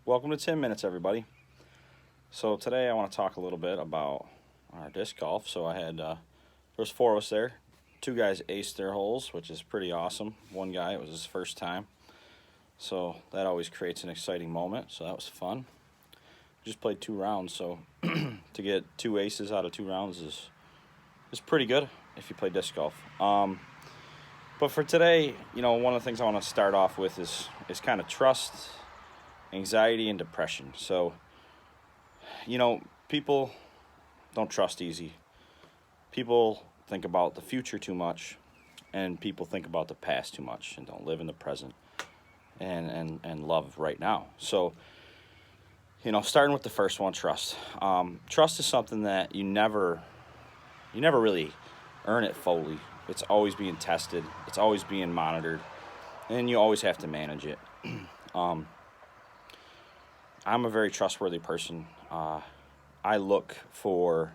Welcome to 10 Minutes, everybody. So today I want to talk a little bit about our disc golf. So I had, there's four of us there. Two guys aced their holes, which is pretty awesome. One guy, it was his first time. So that always creates an exciting moment. So that was fun. Just played 2 rounds, so to get two aces out of 2 rounds is pretty good if you play disc golf. But for today, one of the things I want to start off with is kind of trust, anxiety, and depression. So, people don't trust easy. People think about the future too much, and people think about the past too much and don't live in the present and love right now. So, starting with the first one, trust. Trust is something that you never really earn it fully. It's always being tested. It's always being monitored, and you always have to manage it. Um, I'm a very trustworthy person. I look for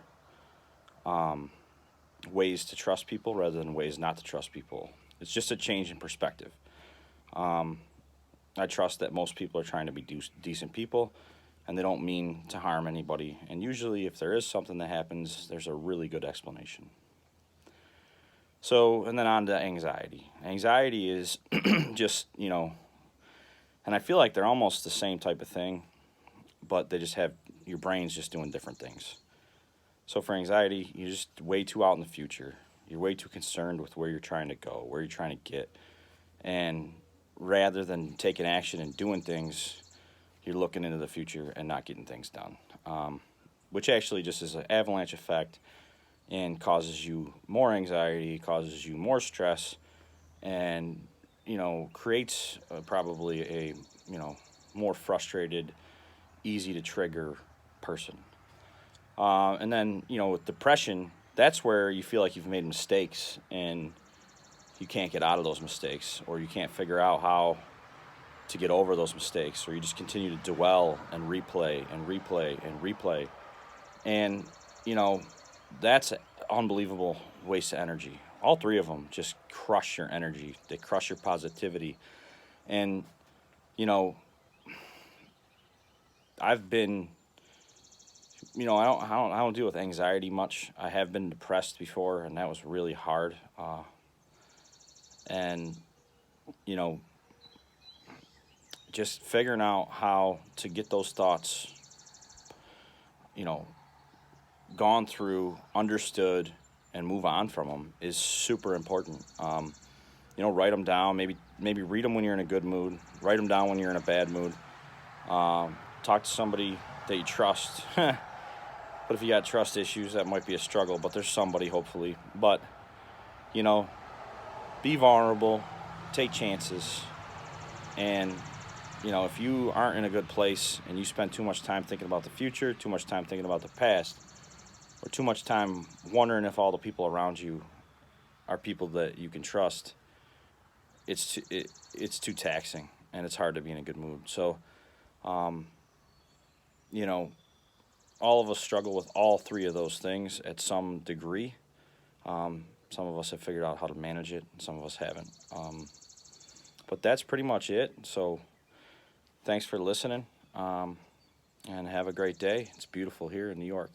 ways to trust people rather than ways not to trust people. It's just a change in perspective. Um, I trust that most people are trying to be decent people, and they don't mean to harm anybody. And usually, if there is something that happens, there's a really good explanation. So, and then on to anxiety. Anxiety is just, and I feel like they're almost the same type of thing, but they just have your brain's just doing different things. So for anxiety, you're just way too out in the future. You're way too concerned with where you're trying to go, where you're trying to get. And rather than taking action and doing things, you're looking into the future and not getting things done, which actually just is an avalanche effect and causes you more anxiety, causes you more stress, and, creates probably a, more frustrated, easy to trigger person. And then, with depression, that's where you feel like you've made mistakes and you can't get out of those mistakes, or you can't figure out how to get over those mistakes, or you just continue to dwell and replay and replay and replay. And, that's an unbelievable waste of energy. All three of them just crush your energy, they crush your positivity. And, you know, I've been I don't deal with anxiety much. I have been depressed before, and that was really hard. And you know, just figuring out how to get those thoughts, you know, gone through, understood, and move on from them is super important. Write them down. Maybe read them when you're in a good mood. Write them down when you're in a bad mood. Talk to somebody that you trust. But if you got trust issues, that might be a struggle, but there's somebody, hopefully. But, you know, be vulnerable, take chances, and, if you aren't in a good place and you spend too much time thinking about the future, too much time thinking about the past, or too much time wondering if all the people around you are people that you can trust, it's too taxing, and it's hard to be in a good mood. So, um, you know, all of us struggle with all three of those things at some degree. Some of us have figured out how to manage it, and some of us haven't. But that's pretty much it. So thanks for listening, and have a great day. It's beautiful here in New York.